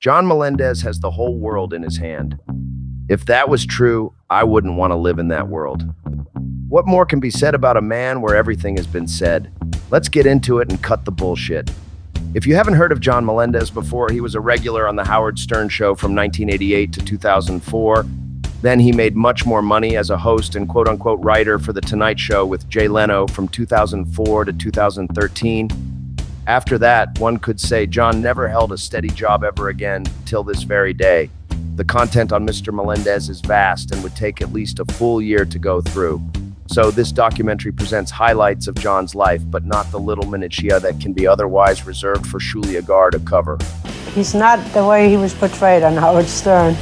John Melendez has the whole world in his hand. If that was true, I wouldn't want to live in that world. What more can be said about a man where everything has been said? Let's get into it and cut the bullshit. If you haven't heard of John Melendez before, he was a regular on the Howard Stern Show from 1988 to 2004. Then he made much more money as a host and quote-unquote writer for The Tonight Show with Jay Leno from 2004 to 2013. After that, one could say John never held a steady job ever again till this very day. The content on Mr. Melendez is vast and would take at least a full year to go through. So this documentary presents highlights of John's life, but not the little minutiae that can be otherwise reserved for Shulia Gar to cover. He's not the way he was portrayed on Howard Stern.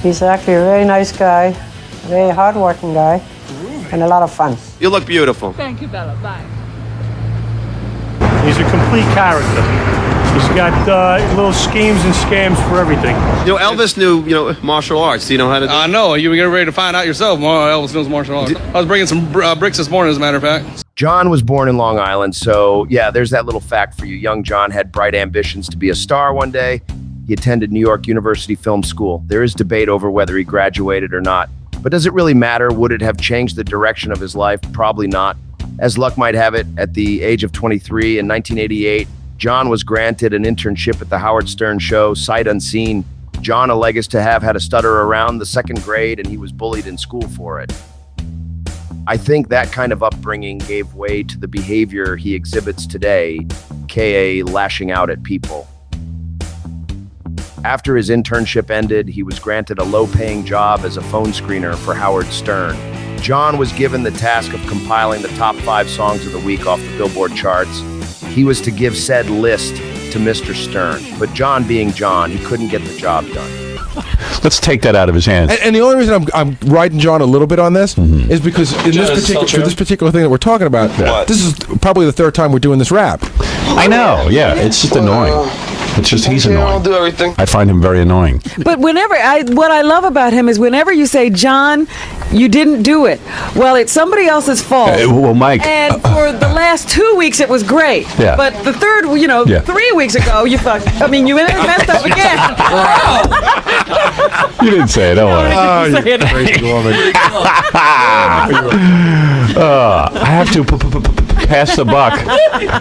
He's actually a very nice guy, a very hardworking guy, and a lot of fun. You look beautiful. Thank you, Bella. Bye. He's a complete character. He's got little schemes and scams for everything. You know, Elvis knew, martial arts. Do you know how to do it? I know. You were getting ready to find out yourself. Elvis knows martial arts. I was bringing some bricks this morning, as a matter of fact. John was born in Long Island, so yeah, there's that little fact for you. Young John had bright ambitions to be a star one day. He attended New York University Film School. There is debate over whether he graduated or not. But does it really matter? Would it have changed the direction of his life? Probably not. As luck might have it, at the age of 23 in 1988, John was granted an internship at the Howard Stern Show, sight unseen. John alleges to have had a stutter around the second grade, and he was bullied in school for it. I think that kind of upbringing gave way to the behavior he exhibits today, aka lashing out at people. After his internship ended, he was granted a low-paying job as a phone screener for Howard Stern. John was given the task of compiling the top 5 songs of the week off the Billboard charts. He was to give said list to Mr. Stern, but John being John, he couldn't get the job done. Let's take that out of his hands. And the only reason I'm riding John a little bit on this is because for this particular thing that we're talking about, this is probably the third time we're doing this rap. I know, yeah, it's just annoying. It's just he's annoying. I'll do everything. I find him very annoying. But what I love about him is whenever you say, John, you didn't do it. Well, it's somebody else's fault. Well, Mike. And for the last 2 weeks, it was great. Yeah. But the third, 3 weeks ago, you messed up again. You didn't say it, don't worry. Oh, you crazy woman. I have to pass the buck.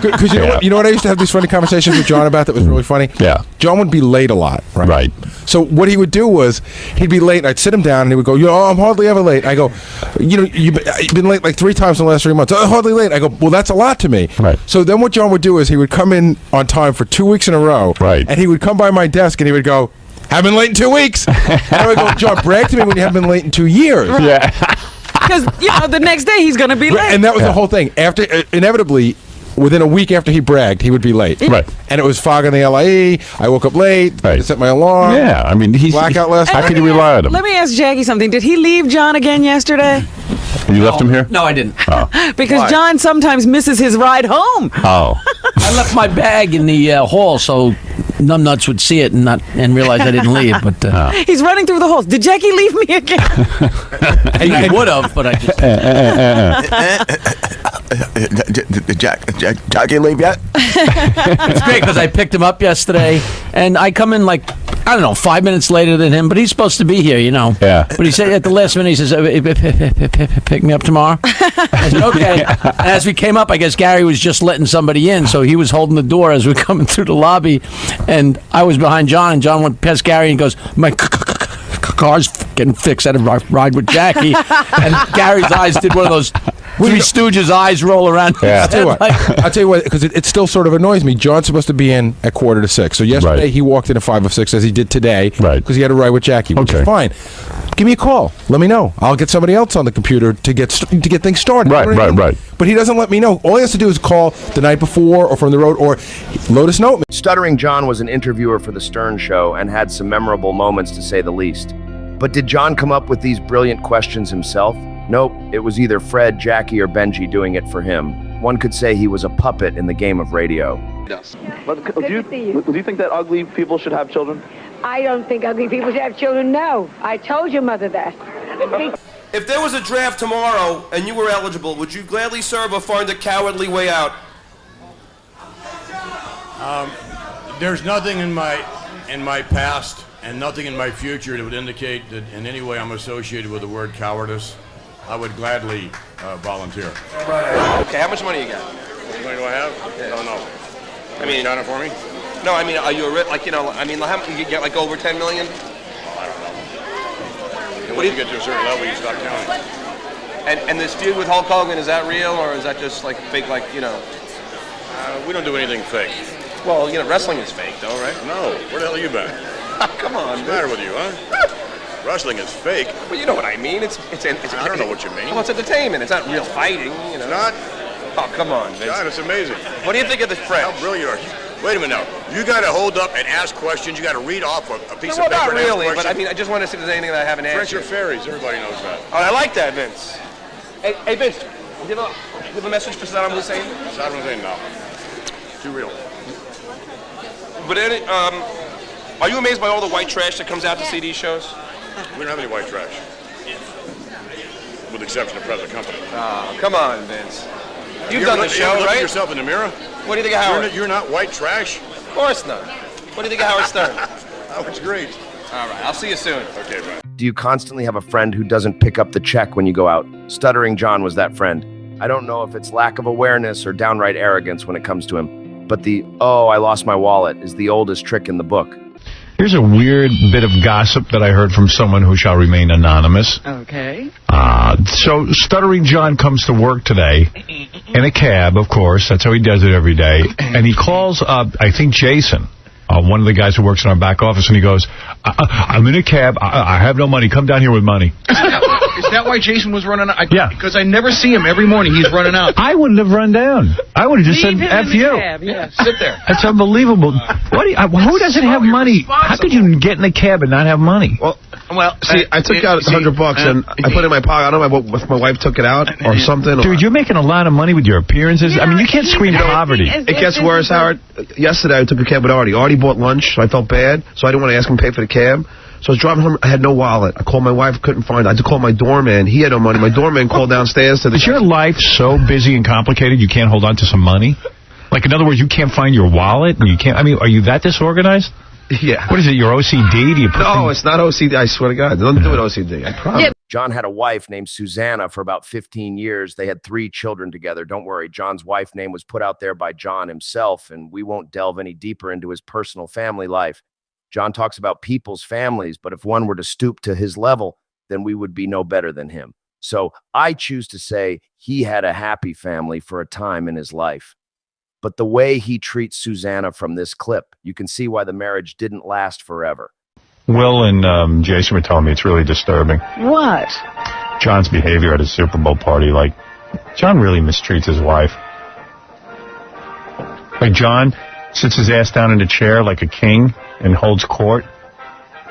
Because you know what I used to have these funny conversations with John about that was really funny? Yeah. John would be late a lot, right? Right. So what he would do was, he'd be late, and I'd sit him down, and he would go, I'm hardly ever late. I go, you've been late like 3 times in the last 3 months. Hardly late. I go, well, that's a lot to me. Right. So then what John would do is he would come in on time for 2 weeks in a row. Right. And he would come by my desk, and he would go, haven't been late in 2 weeks. And I would go, John, brag to me when you haven't been late in 2 years. Right. Yeah. Because, the next day he's going to be late. And that was the whole thing. After, inevitably, within a week after he bragged, he would be late. Right. And it was fog in the LIE. I woke up late. Right. I set my alarm. Yeah, I mean, he's blackout last night. How can you rely on him? Let me ask Jackie something. Did he leave John again yesterday? You left him here? No, I didn't. Oh. Because Why? John sometimes misses his ride home. Oh. I left my bag in the hall so numbnuts would see it and realize I didn't leave. But He's running through the halls. Did Jackie leave me again? I would have, but I just. Jackie leave yet? It's great because I picked him up yesterday, and I come in 5 minutes later than him, but he's supposed to be here, Yeah. But he said at the last minute, he says, pick me up tomorrow. I said, okay. And as we came up, I guess Gary was just letting somebody in, so he was holding the door as we're coming through the lobby, and I was behind John, and John went past Gary and goes, my car's getting fixed. I had to ride with Jackie. And Gary's eyes did one of those Three Stooges eyes roll around. Yeah. I'll tell you what, because it still sort of annoys me. John's supposed to be in at 5:45. So yesterday he walked in at 5:06 as he did today. Right. Because he had to ride with Jackie, which is fine. Give me a call. Let me know. I'll get somebody else on the computer to get things started. Right, you know what I mean? right. But he doesn't let me know. All he has to do is call the night before or from the road or Lotus Note me. Stuttering John was an interviewer for The Stern Show and had some memorable moments, to say the least. But did John come up with these brilliant questions himself? Nope, it was either Fred, Jackie, or Benji doing it for him. One could say he was a puppet in the game of radio. Yes. But do you think that ugly people should have children? I don't think ugly people should have children, no. I told your mother that. If there was a draft tomorrow and you were eligible, would you gladly serve or find a cowardly way out? There's nothing in my in my past and nothing in my future that would indicate that in any way I'm associated with the word cowardice, I would gladly volunteer. Okay, how much money you got? How much money do I have? Yeah. Don't know. I mean, count it for me? No, I mean, are you how much you get, like over 10 million? I don't know. Once you get to a certain level, you stop counting. And this feud with Hulk Hogan, is that real, or is that just like fake, We don't do anything fake. Well, wrestling is fake, though, right? No. Where the hell have you been? Come on. What's the matter with you, huh? Wrestling is fake. Well, you know what I mean. It's I don't know what you mean. Well, it's entertainment. It's not real fighting, It's not? Oh, come on, Vince. God, it's amazing. What do you think of the French? How brilliant are you? Wait a minute now. You got to hold up and ask questions. You got to read off a piece of paper not and ask really, but questions. I mean, I just want to see if there's anything that I haven't French asked you. are fairies. Everybody knows that. Oh, I like that, Vince. Hey, Vince, do you have a message for Saddam Hussein? Saddam Hussein, no. Too real. But are you amazed by all the white trash that comes out to see these shows? We don't have any white trash. With the exception of present company. Oh, come on, Vince. You've done the show, Look right? at yourself in the mirror. What do you think of Howard? You're not white trash? Of course not. What do you think of Howard Stern? Howard's great. All right, I'll see you soon. Okay, bye. Do you constantly have a friend who doesn't pick up the check when you go out? Stuttering John was that friend. I don't know if it's lack of awareness or downright arrogance when it comes to him, but the, "oh, I lost my wallet" is the oldest trick in the book. Here's a weird bit of gossip that I heard from someone who shall remain anonymous. Okay. So Stuttering John comes to work today in a cab, of course. That's how he does it every day. And he calls up, I think, Jason, one of the guys who works in our back office, and he goes, I'm in a cab. I have no money. Come down here with money. Is that why Jason was running out? Yeah. Because I never see him. Every morning he's running out. I wouldn't have run down. I would have just said, F you. Sit there. That's unbelievable. Who doesn't have money? How could you get in a cab and not have money? Well, see, I took out $100 and I put it in my pocket. I don't know if my wife took it out or something. Dude, you're making a lot of money with your appearances. I mean, you can't scream poverty. It gets worse, Howard. Yesterday, I took a cab with Arty. Arty bought lunch, so I felt bad. So I didn't want to ask him to pay for the cab. So I was driving home. I had no wallet. I called my wife, couldn't find it. I had to call my doorman. He had no money. My doorman called downstairs to the... Is your life so busy and complicated you can't hold on to some money? Like, in other words, you can't find your wallet and you can't... I mean, are you that disorganized? Yeah. What is it, your OCD? Do you put No, it's not OCD. I swear to God. Don't do it OCD. I promise. Yeah. John had a wife named Susanna for about 15 years. They had 3 children together. Don't worry, John's wife's name was put out there by John himself, and we won't delve any deeper into his personal family life. John talks about people's families, but if one were to stoop to his level, then we would be no better than him. So I choose to say he had a happy family for a time in his life. But the way he treats Susanna from this clip, you can see why the marriage didn't last forever. Will and Jason were telling me it's really disturbing. What? John's behavior at a Super Bowl party. Like, John really mistreats his wife. Like, John sits his ass down in a chair like a king and holds court.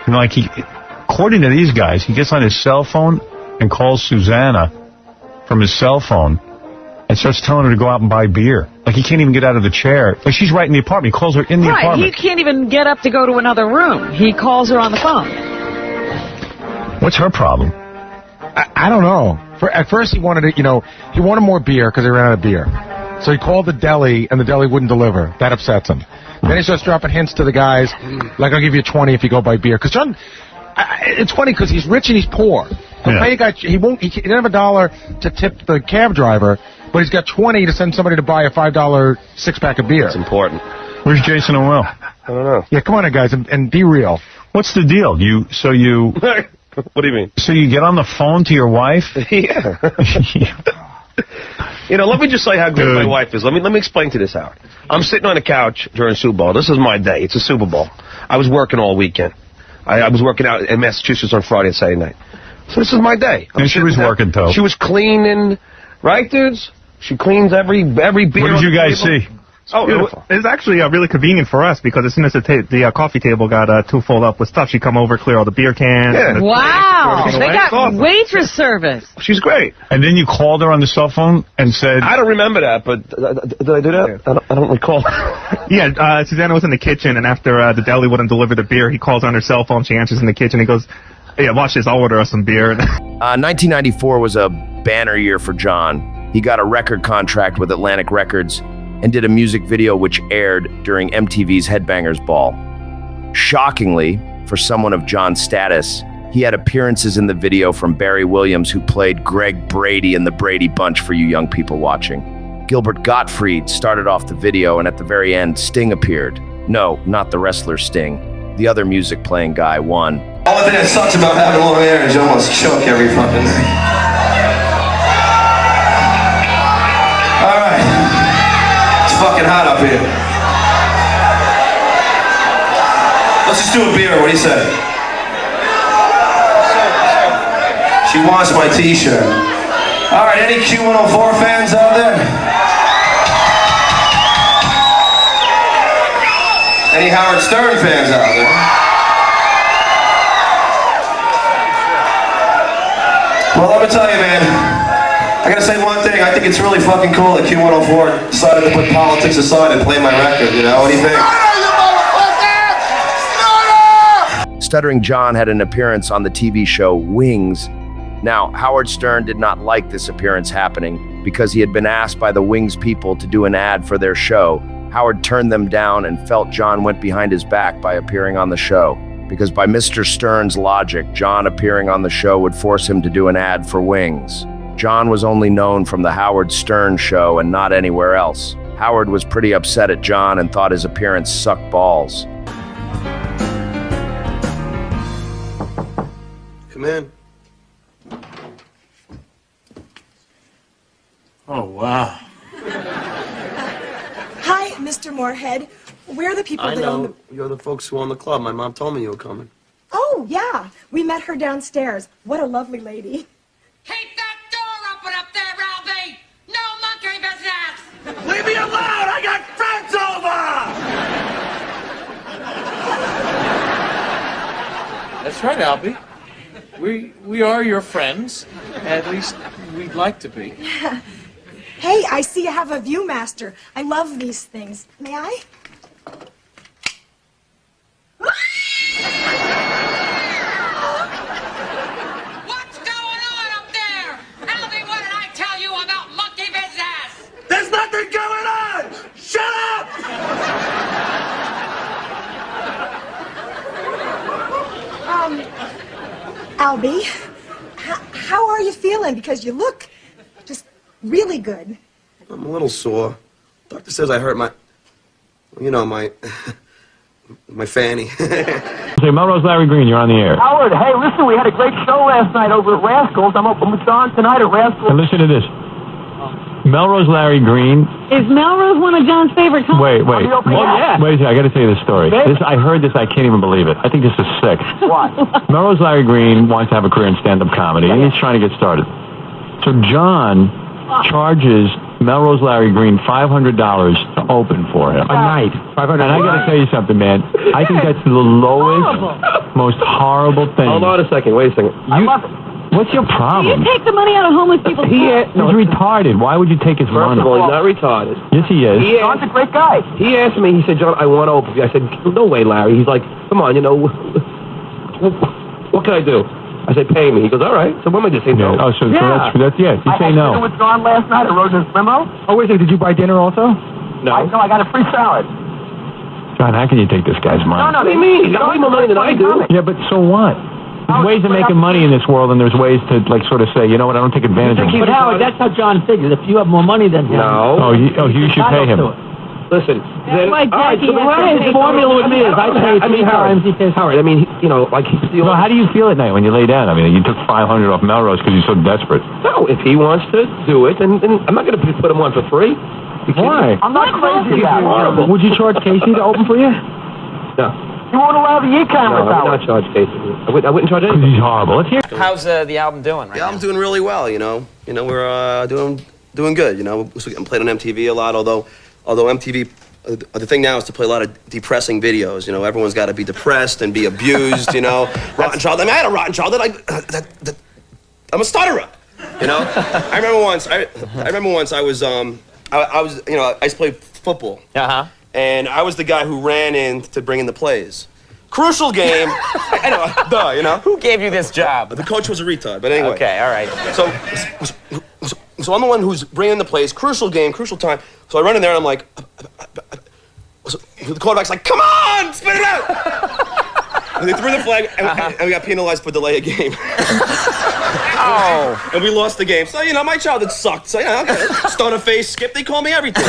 You know, like, according to these guys, he gets on his cell phone and calls Susanna from his cell phone and starts telling her to go out and buy beer. Like, he can't even get out of the chair. Like, she's right in the apartment. He calls her in the apartment. He can't even get up to go to another room. He calls her on the phone. What's her problem? I don't know. At first, he wanted he wanted more beer because they ran out of beer. So he called the deli, and the deli wouldn't deliver. That upsets him. Then he starts dropping hints to the guys, like, I'll give you 20 if you go buy beer. Because John, it's funny because he's rich and he's poor. He'll pay a guy, he didn't have $1 to tip the cab driver, but he's got 20 to send somebody to buy a $5 6-pack of beer. It's important. Where's Jason and Will? I don't know. Yeah, come on, guys, and be real. What's the deal? What do you mean? So you get on the phone to your wife? Yeah. Let me just say how good my wife is. Let me explain to this, Howard. I'm sitting on the couch during Super Bowl. This is my day. It's a Super Bowl. I was working all weekend. I was working out in Massachusetts on Friday and Saturday night. So this is my day. And she was working, too. She was cleaning, right, dudes? She cleans every beer. What did you guys see? Oh, it's actually really convenient for us because as soon as the coffee table got too full up with stuff, she'd come over, clear all the beer cans. Yeah. Wow, they got waitress service. She's great. And then you called her on the cell phone and said... I don't remember that, but did I do that? Yeah. I don't recall. Yeah, Susanna was in the kitchen, and after the deli wouldn't deliver the beer, he calls on her cell phone. She answers in the kitchen. He goes, "Yeah, watch this. I'll order us some beer." 1994 was a banner year for John. He got a record contract with Atlantic Records and did a music video which aired during MTV's Headbangers Ball. Shockingly, for someone of John's status, he had appearances in the video from Barry Williams, who played Greg Brady in the Brady Bunch for you young people watching. Gilbert Gottfried started off the video, and at the very end, Sting appeared. No, not the wrestler Sting. The other music playing guy won. Only thing that sucks about having long hair is you almost choke every fucking night. Alright. It's fucking hot up here. Let's just do a beer, what do you say? She wants my t-shirt. Alright, any Q104 fans out there? Any Howard Stern fans out there? Well, let me tell you, man, I gotta say one thing. I think it's really fucking cool that Q104 decided to put politics aside and play my record, you know? What do you think? Stuttering John had an appearance on the TV show Wings. Now, Howard Stern did not like this appearance happening because he had been asked by the Wings people to do an ad for their show. Howard turned them down and felt John went behind his back by appearing on the show, because by Mr. Stern's logic, John appearing on the show would force him to do an ad for Wings. John was only known from the Howard Stern show and not anywhere else. Howard was pretty upset at John and thought his appearance sucked balls. Come in. Oh, wow. Hi, Mr. Moorhead. We're the people I that own know. You're the folks who own the club. My mom told me you were coming. Oh, yeah. We met her downstairs. What a lovely lady. Keep that door open up there, Ralphie! No monkey business! Leave me alone! I got friends over! That's right, Albie. We are your friends. At least we'd like to be. Hey, I see you have a Viewmaster. I love these things. May I? What's going on up there? Albie, what did I tell you about monkey business? There's nothing going on! Shut up! Albie, how are you feeling? Because you look just really good. I'm a little sore. Doctor says I hurt my, you know, my fanny. Say, Melrose Larry Green, you're on the air. Howard, hey, listen, we had a great show last night over at Rascals. I'm open with John tonight at Rascals. And listen to this. Melrose Larry Green. Is Melrose one of John's favorite Wait. colors? Wait a second, I got to tell you this story. I heard this, I can't even believe it. I think this is sick. What? Melrose Larry Green wants to have a career in stand-up comedy, and he's trying to get started. So John charges Melrose Larry Green $500 to open for him. A night. $500. And I got to tell you something, man. I think that's the lowest, most horrible thing. Hold on a second. Wait a second. I love it. What's your Do problem? you take the money out of homeless people's He's retarded. Why would you take his money? First of all, he's not retarded. Yes, he is. John's a great guy. He asked me, he said, John, I want to open for you. I said, no way, Larry. He's like, come on, you know, what can I do? I said, pay me. He goes, all right. So when am I just saying no? Oh, so that's yes. You say I had no. dinner with John last night. I rode in his limo. Oh, wait a second. Did you buy dinner also? No. I got a free salad. John, how can you take this guy's money? No, What do you mean? He's got way more money than I do. Yeah, but so what? There's ways of making money in this world, and there's ways to, like, sort of say, you know what, I don't take advantage of him. But Howard, that's how John figures. If you have more money than him. No. You should pay him. Listen. That's why Jackie has his formula with me is I pay 3 times, he pays. Howard, I mean, you know, like, he's the Well, how do you feel at night when you lay down? I mean, you took $500 off Melrose because you're so desperate. No, if he wants to do it, then I'm not going to put him on for free. Why? I'm not crazy about it. Would you charge Casey to open for you? No. You won't allow the e-cameras No, I out. would not charge Casey. I wouldn't charge anything. Because he's horrible. Let's hear. How's the album doing right The album's doing really well, you know. We're doing good, you know. We're getting played on MTV a lot, although MTV, the thing now is to play a lot of depressing videos, you know. Everyone's got to be depressed and be abused, you know. Rotten child. I mean, I had a rotten childhood. I'm a stutterer, you know. I remember once I was you know, I used to play football. Uh-huh. And I was the guy who ran in to bring in the plays. Crucial game. I know, duh, you know. Who gave you this job? The coach was a retard, but anyway. Okay, all right. So I'm the one who's bringing in the plays. Crucial game, crucial time. So I run in there and I'm like, So the quarterback's like, come on, spit it out. And they threw the flag, and we got penalized for delay a game. Oh. And we lost the game. So, my childhood sucked. So, okay. Stone of face, skip, they call me everything.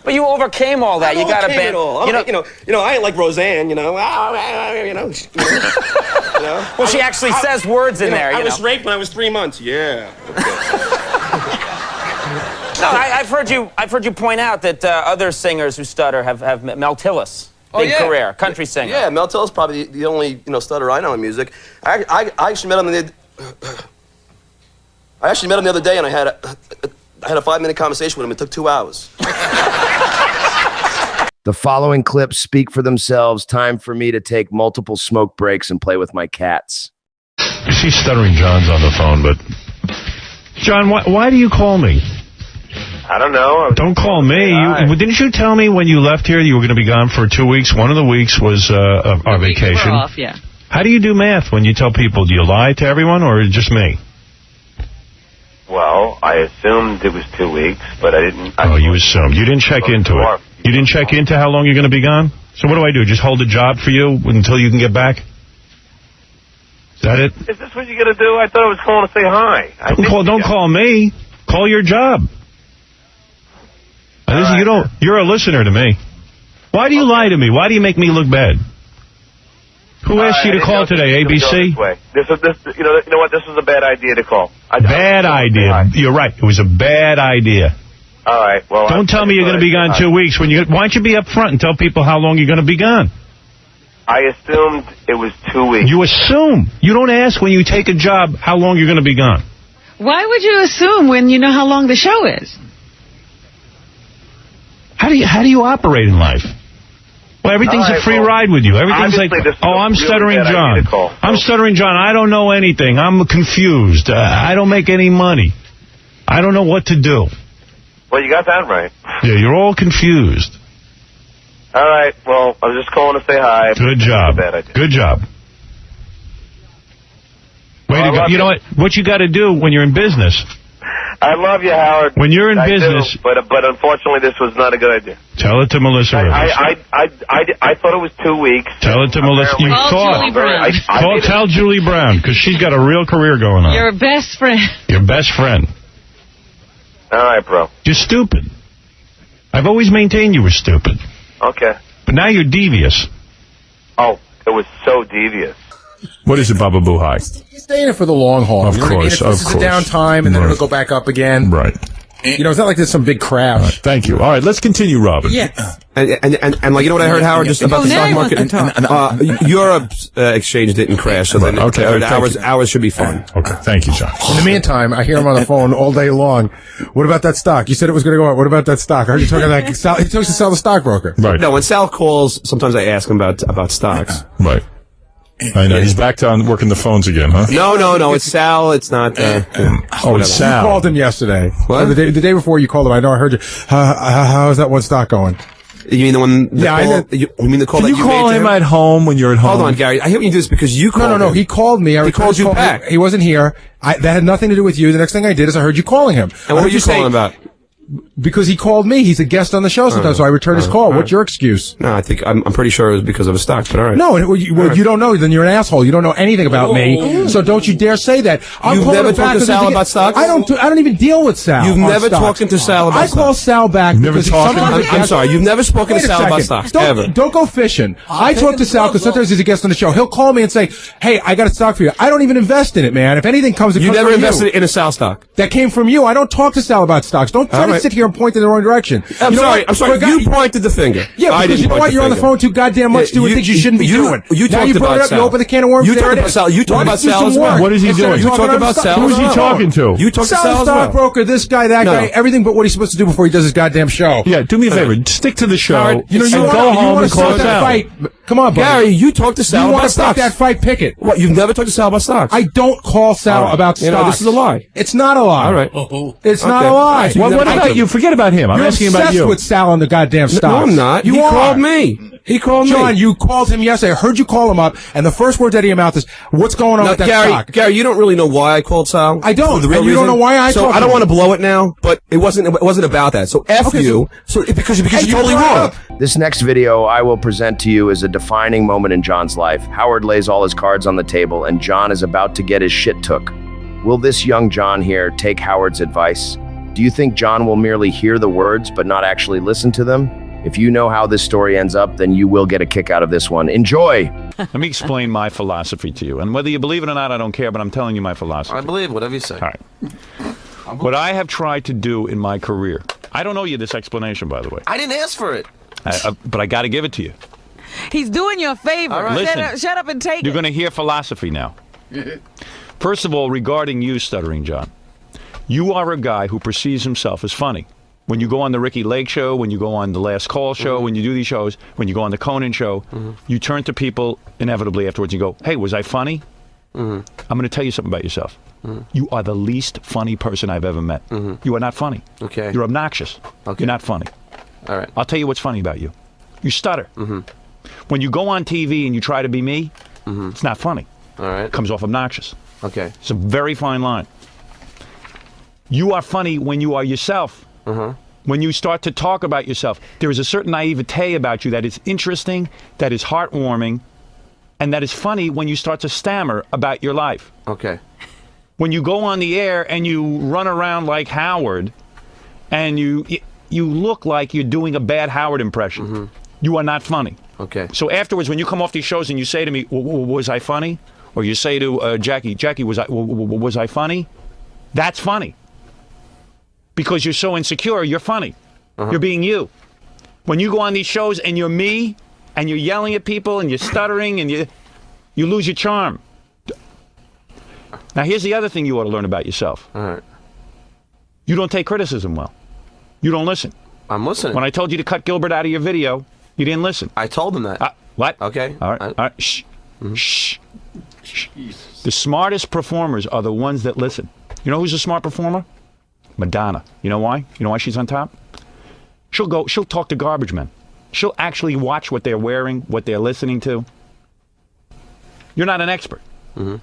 But you overcame all that. You got to overcame it all. I ain't like Roseanne, Well, she actually says words in there. I was raped when I was 3 months. Yeah. No, I've heard you point out that other singers who stutter have Mel Tillis, big career, country singer. Yeah, Mel Tillis probably the only stutter I know in music. I actually met him the other day, and I had a 5-minute conversation with him. It took 2 hours. The following clips speak for themselves. Time for me to take multiple smoke breaks and play with my cats. You see Stuttering John's on the phone, but... John, why do you call me? I don't know. Don't call me. Didn't you tell me when you left here you were going to be gone for 2 weeks? One of the weeks was our vacation. We're off, yeah. How do you do math when you tell people? Do you lie to everyone or just me? Well, I assumed it was 2 weeks, but I didn't... You assumed. You didn't check into it. You didn't check into how long you're going to be gone? So what do I do? Just hold a job for you until you can get back? Is that it? Is this what you're going to do? I thought I was calling to say hi. Don't call me. Call your job. You're a listener to me. Why do you lie to me? Why do you make me look bad? Who asked you to call today, ABC? You know what? This was a bad idea to call. Bad idea. You're right. It was a bad idea. All right. Well, don't tell me you're going to be gone 2 weeks. Why don't you be up front and tell people how long you're going to be gone? I assumed it was 2 weeks. You assume. You don't ask when you take a job how long you're going to be gone. Why would you assume when you know how long the show is? How do you operate in life? Well, everything's a free ride with you. Everything's like, I'm Stuttering John. I'm Stuttering John. I don't know anything. I'm confused. I don't make any money. I don't know what to do. Well, you got that right. Yeah, you're all confused. All right. Well, I was just calling to say hi. Good job. Good job. Way to go. You know what you got to do when you're in business? I love you, Howard. When you're in business... but unfortunately, this was not a good idea. Tell it to Melissa Rivers. I thought it was 2 weeks. Tell it to Melissa. You thought. Julie Brown. Tell Julie Brown, because she's got a real career going on. Your best friend. Your best friend. All right, bro. You're stupid. I've always maintained you were stupid. Okay. But now you're devious. Oh, it was so devious. What is it, Baba Boohai? He's staying in it for the long haul. Of course, This is a downtime, and then it'll go back up again. Right. It's not like there's some big crash. Right, thank you. All right, let's continue, Robin. Yeah. And like, you know what I heard, Howard, just about the stock market? Europe's exchange didn't crash, so then ours should be fine. Okay, thank you, John. In the meantime, I hear him on the phone all day long. What about that stock? You said it was going to go up. What about that stock? I heard you talking about he talks to Sal the stockbroker. Right. No, when Sal calls, sometimes I ask him about stocks. Right. I know. He's back to working the phones again, huh? No. It's Sal. It's not... it's Sal. You called him yesterday. What? The day before you called him. I know I heard you. How is that one stock going? You mean the one... You mean the call Can that you call him at home when you're at home? Hold on, Gary. I hate when you do this because you called him. No. He called me. He called you back. He wasn't here. That had nothing to do with you. The next thing I did is I heard you calling him. And what were you calling about? Because he called me. He's a guest on the show sometimes, so I returned his call. What's your excuse? No, I think I'm pretty sure it was because of a stock, but all right. No, you don't know. Then you're an asshole. You don't know anything about me, so don't you dare say that. You've never talked to Sal about stocks? I don't even deal with Sal. You've never talked to Sal about stocks? I call Sal back. I'm sorry. You've never spoken to Sal about stocks, ever. Don't go fishing. I talk to Sal because sometimes he's a guest on the show. He'll call me and say, "Hey, I got a stock for you." I don't even invest in it, man. If anything comes, you never invested in a Sal stock. That came from you. I don't talk to Sal about stocks. Don't try to sit here and point in the wrong direction. I'm sorry. You pointed the finger. Yeah, because you know what? You're on the phone too goddamn much doing things you shouldn't be doing. You talked about Sal. You open the can of worms. You talked about Sal. You talked about Sal as well. What is he doing? You talked about Sal. Who is he talking to? You talked to Sal as well. Stockbroker, this guy, that guy, everything but what he's supposed to do before he does his goddamn show. Yeah, do me a favor. Stick to the show. You go home and call Sal. Come on, buddy. Gary, you talked to Sal You about want to stocks. pick that fight, pick it. What? You've never talked to Sal about stocks? I don't call Sal All right. about You know, stocks. this is a lie. It's not a lie. All right. It's not Okay. a lie. So you never talked to him. Forget about him. I'm You're asking obsessed about you. with Sal on the goddamn stocks. No, I'm not. You He are. called me. He called me. John, you called him yesterday. I heard you call him up, and the first words out of your mouth is, "What's going on Now, with that Gary, stock?" Gary, you don't really know why I called Sal. I don't. For the real And you don't reason. know why I So called I don't him. want to blow it now, but it wasn't about that. So F Okay, you. So because you're you totally brought it wrong. up. This next video I will present to you is a defining moment in John's life. Howard lays all his cards on the table, and John is about to get his shit took. Will this young John here take Howard's advice? Do you think John will merely hear the words but not actually listen to them? If you know how this story ends up, then you will get a kick out of this one. Enjoy! Let me explain my philosophy to you. And whether you believe it or not, I don't care, but I'm telling you my philosophy. I believe whatever you say. All right. What I have tried to do in my career, I don't owe you this explanation, by the way, I didn't ask for it. but I got to give it to you. He's doing you a favor. All right. Listen, Shut up and take You're it. going to hear philosophy now. First of all, regarding you, Stuttering John, you are a guy who perceives himself as funny. When you go on the Ricky Lake show, when you go on the Last Call show, when you do these shows, when you go on the Conan show, you turn to people inevitably afterwards and you go, "Hey, was I funny?" I'm going to tell you something about yourself. You are the least funny person I've ever met. You are not funny. Okay. You're obnoxious. Okay. You're not funny. All right. I'll tell you what's funny about you. You stutter. When you go on TV and you try to be me, it's not funny. All right. It comes off obnoxious. Okay. It's a very fine line. You are funny when you are yourself. When you start to talk about yourself, there is a certain naivete about you that is interesting, that is heartwarming, and that is funny when you start to stammer about your life. Okay. When you go on the air and you run around like Howard, and you look like you're doing a bad Howard impression, you are not funny. Okay. So afterwards, when you come off these shows and you say to me, "Was I funny?" or you say to Jackie, was I funny? That's funny. Because you're so insecure, you're funny. You're being you. When you go on these shows and you're me, and you're yelling at people, and you're stuttering, and you lose your charm. Now, here's the other thing you ought to learn about yourself. All right. You don't take criticism well. You don't listen. I'm listening. When I told you to cut Gilbert out of your video, you didn't listen. I told him that. What? Okay. All right. All right. Shh. Shh. Shh. The smartest performers are the ones that listen. You know who's a smart performer? Madonna. You know why? You know why she's on top? She'll talk to garbage men. She'll actually watch what they're wearing, what they're listening to. You're not an expert. You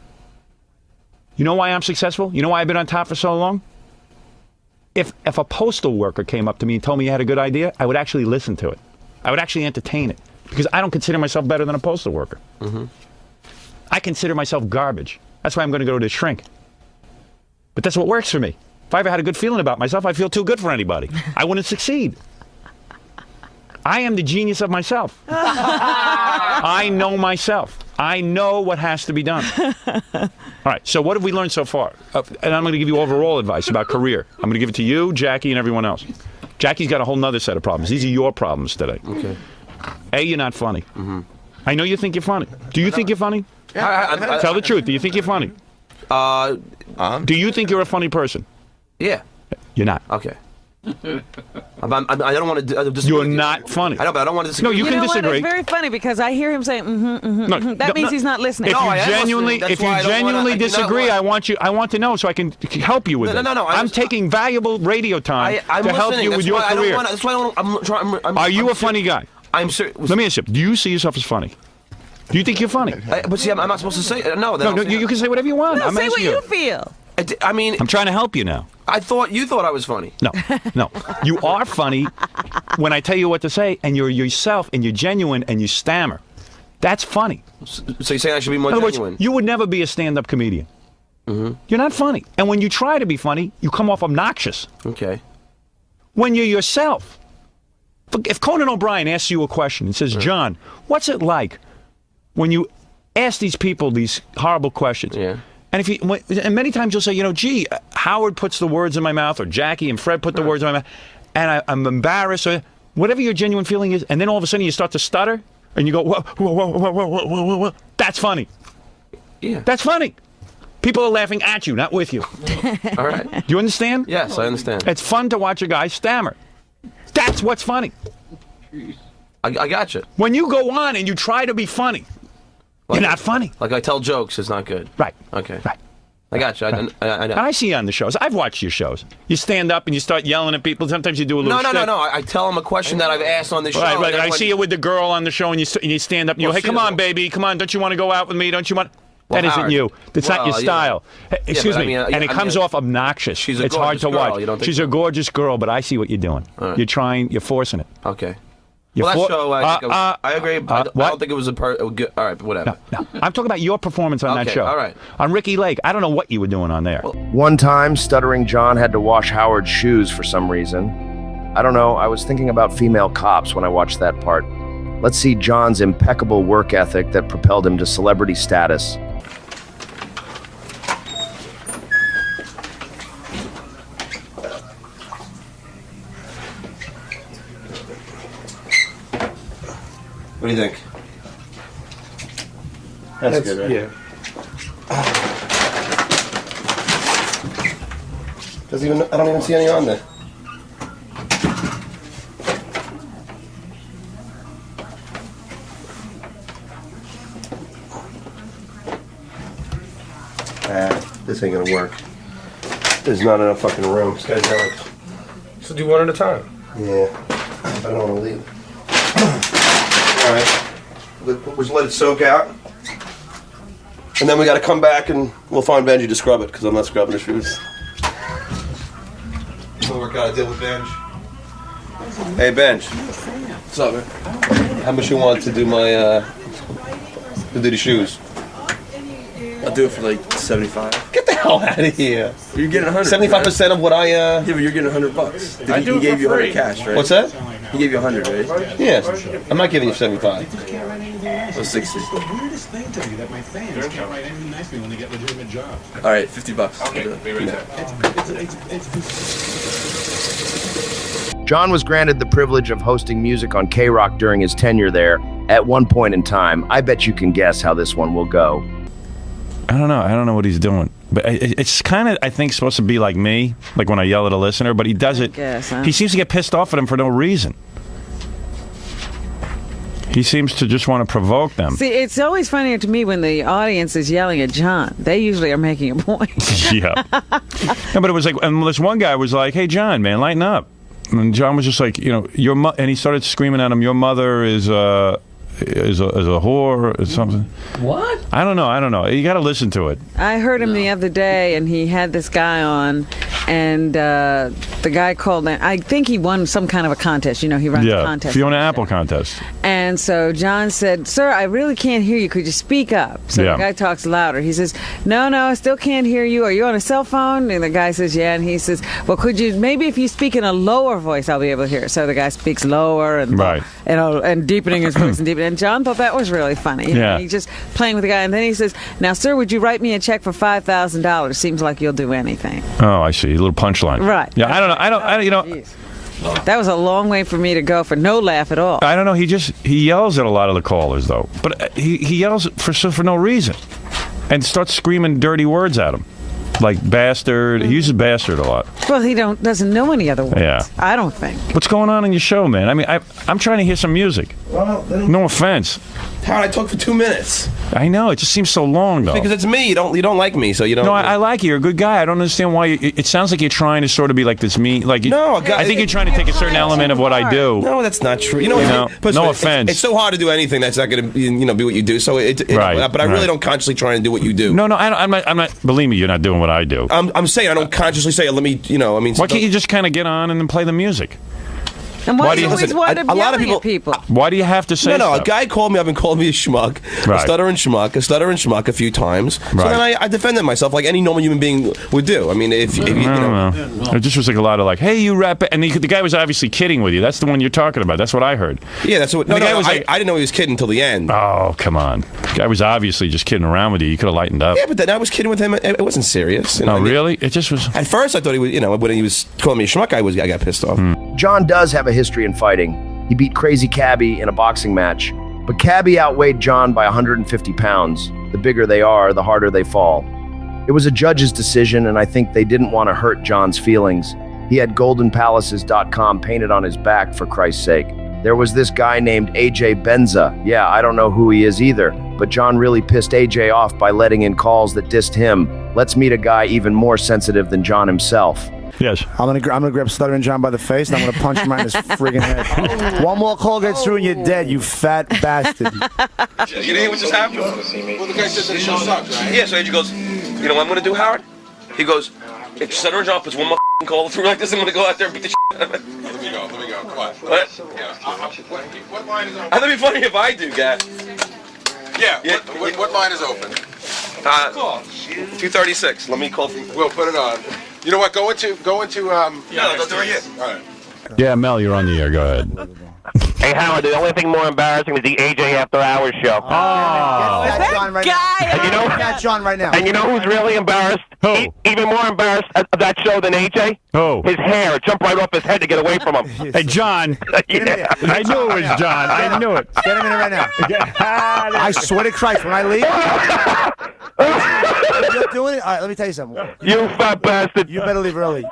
know why I'm successful? You know why I've been on top for so long? If a postal worker came up to me and told me he had a good idea, I would actually listen to it. I would actually entertain it. Because I don't consider myself better than a postal worker. I consider myself garbage. That's why I'm going to go to the shrink. But that's what works for me. If I ever had a good feeling about myself, I feel too good for anybody. I wouldn't succeed. I am the genius of myself. I know myself. I know what has to be done. All right, so what have we learned so far? And I'm going to give you overall advice about career. I'm going to give it to you, Jackie, and everyone else. Jackie's got a whole nother set of problems. These are your problems today. Okay. A, you're not funny. I know you think you're funny. Do you think you're funny? Tell the truth. Do you think you're funny? Do you think you're a funny person? Yeah. You're not. Okay. I don't want to disagree. You're not funny. I know, but I don't want to disagree. No, you can disagree. What? It's very funny because I hear him saying, that means he's not listening. If you genuinely disagree, I want to know so I can help you with it. No. I'm taking valuable radio time to help you with your career. That's why Are you a funny guy? I'm serious. Let me ask you. Do you see yourself as funny? Do you think you're funny? But see, I'm not supposed to say no. No, you can say whatever you want. No, I'm say what asking you feel. I mean, I'm trying to help you now. You thought I was funny. No. You are funny when I tell you what to say, and you're yourself, and you're genuine, and you stammer. That's funny. So you're saying I should be more In other words, genuine? you would never be a stand-up comedian. You're not funny. And when you try to be funny, you come off obnoxious. Okay. When you're yourself. If Conan O'Brien asks you a question and says, John, what's it like when you ask these people these horrible questions? Yeah. And many times you'll say, gee, Howard puts the words in my mouth, or Jackie and Fred put the words in my mouth, and I'm embarrassed, or whatever your genuine feeling is, and then all of a sudden you start to stutter, and you go, whoa. That's funny. Yeah. That's funny. People are laughing at you, not with you. All right. Do you understand? Yes, I understand. It's fun to watch a guy stammer. That's what's funny. I got you. When you go on and you try to be funny, you're not funny. Like I tell jokes, it's not good. Right. Okay. Right. I got you. I know. And I see you on the shows. I've watched your shows. You stand up and you start yelling at people. Sometimes you do a little No. I tell them a question that I've asked on the show. Right. I see you with the girl on the show and you stand up and you go, hey, come on, baby. Come on. Don't you want to go out with me? Don't you want... That isn't you. That's not your style. Hey, excuse me. And it comes off obnoxious. It's hard to watch. She's a gorgeous girl, but I see what you're doing. You're trying. You're forcing it. Okay. Well, that show, I agree. I don't think it was a good. All right, but whatever. No. I'm talking about your performance on that show. All right. On Ricky Lake. I don't know what you were doing on there. One time, Stuttering John had to wash Howard's shoes for some reason. I don't know. I was thinking about female cops when I watched that part. Let's see John's impeccable work ethic that propelled him to celebrity status. What do you think? That's good, right? Yeah. I don't even see any on there. This ain't gonna work. There's not enough fucking room. This guy's not. So do one at a time. Yeah. I don't want to leave. All right. We'll just let it soak out. And then we got to come back and we'll find Benji to scrub it because I'm not scrubbing the shoes. We'll work out a deal with Benj. Hey, Benj. What's up, man? How much you want to do my, to do the shoes? I'll do it for like 75. Get the hell out of here. You're getting 100. 75% of what I, Yeah, but you're getting $100. I He gave you 100 cash, right? What's that? He gave you 100, right? Yeah. I'm not giving you 75. So 60. The weirdest thing to me that my fans can't write anything nice to me when they get legitimate jobs. All right, $50. Okay, be right back. John was granted the privilege of hosting music on K-Rock during his tenure there at one point in time. I bet you can guess how this one will go. I don't know what he's doing. But it's kind of, I think, supposed to be like me, like when I yell at a listener, but he does it. He seems to get pissed off at him for no reason. He seems to just want to provoke them. See, it's always funnier to me when the audience is yelling at John. They usually are making a point. Yeah. No, but it was like, and this one guy was like, hey, John, man, lighten up. And John was just like, you know, and he started screaming at him, your mother is a whore or something. What? I don't know. You got to listen to it. I heard him the other day, and he had this guy on, and the guy called in. I think he won some kind of a contest. You know, he runs a contest. Fiona Apple contest. And so John said, sir, I really can't hear you. Could you speak up? So the guy talks louder. He says, no, I still can't hear you. Are you on a cell phone? And the guy says, yeah. And he says, well, could you, maybe if you speak in a lower voice, I'll be able to hear it. So the guy speaks lower and deepening his voice and deepening. And John thought that was really funny. He's just playing with the guy. And then he says, now, sir, would you write me a check for $5,000? Seems like you'll do anything. Oh, I see. A little punchline. Right. Yeah, I don't know. You know. That was a long way for me to go for no laugh at all. I don't know. He yells at a lot of the callers, though. But he yells for no reason and starts screaming dirty words at them. Like bastard. He uses bastard a lot. Well, he doesn't know any other words. Yeah. I don't think. What's going on in your show, man? I mean, I'm trying to hear some music. Well, no offense. Howard, I talk for 2 minutes. I know. It just seems so long, though. Because it's me. You don't like me, so you don't. No, I like you. You're a good guy. I don't understand why. It sounds like you're trying to sort of be like this mean. Like no, I think you're trying to take a certain element of what I do. No, that's not true. No offense. It's so hard to do anything that's not going to be what you do. So but I really don't consciously try and do what you do. No, I'm not. Believe me, you're not doing what I do. I'm saying I don't consciously say, let me, Why can't you just kind of get on and then play the music? And why do you always wind up yelling at people? Why do you have to say a guy called me up and called me a schmuck, a stuttering schmuck a few times. So then I defended myself like any normal human being would do. I mean, if you know. It just was like a lot of like, hey, you rap it. And the guy was obviously kidding with you. That's the one you're talking about. That's what I heard. Yeah, that's what. I didn't know he was kidding until the end. Oh, come on. The guy was obviously just kidding around with you. You could have lightened up. Yeah, but then I was kidding with him. It wasn't serious. No, really? It just was. At first, I thought he was, when he was calling me a schmuck, I got pissed off. John does have a history in fighting. He beat Crazy Cabby in a boxing match, but Cabby outweighed John by 150 pounds. The bigger they are, the harder they fall. It was a judge's decision, and I think they didn't want to hurt John's feelings. He had goldenpalaces.com painted on his back, for Christ's sake. There was this guy named AJ Benza. Yeah, I don't know who he is either, but John really pissed AJ off by letting in calls that dissed him. Let's meet a guy even more sensitive than John himself. Yes. I'm gonna grab Stuttering John by the face and I'm gonna punch him right in his friggin' head. One more call gets through and you're dead, you fat bastard. You didn't hear what just happened? Well, the guy said the show sucks, right? Yeah, so AJ goes, you know what I'm gonna do, Howard? He goes, if Stuttering John puts one more call through like this, I'm gonna go out there and beat the shit out of it. Let me go, come on. What? What line is open? That'd be funny if I do, guy. Yeah, what line is open? 236. Let me call. We'll put it on. You know what? Go into. No, do it right here. All right. Yeah, Mel, you're on the air. Go ahead. Hey, Howard, the only thing more embarrassing is the AJ After Hours show. Oh. Get that John right now. And you know, Get that John right now. And you know who's really embarrassed? Who? Even more embarrassed of that show than AJ? Who? His hair. It jumped right off his head to get away from him. Hey, John. Yeah. I knew it was John. I knew it. Get him in right now. I swear to Christ, when I leave. You're doing it? All right, let me tell you something. You fat bastard. You better leave early.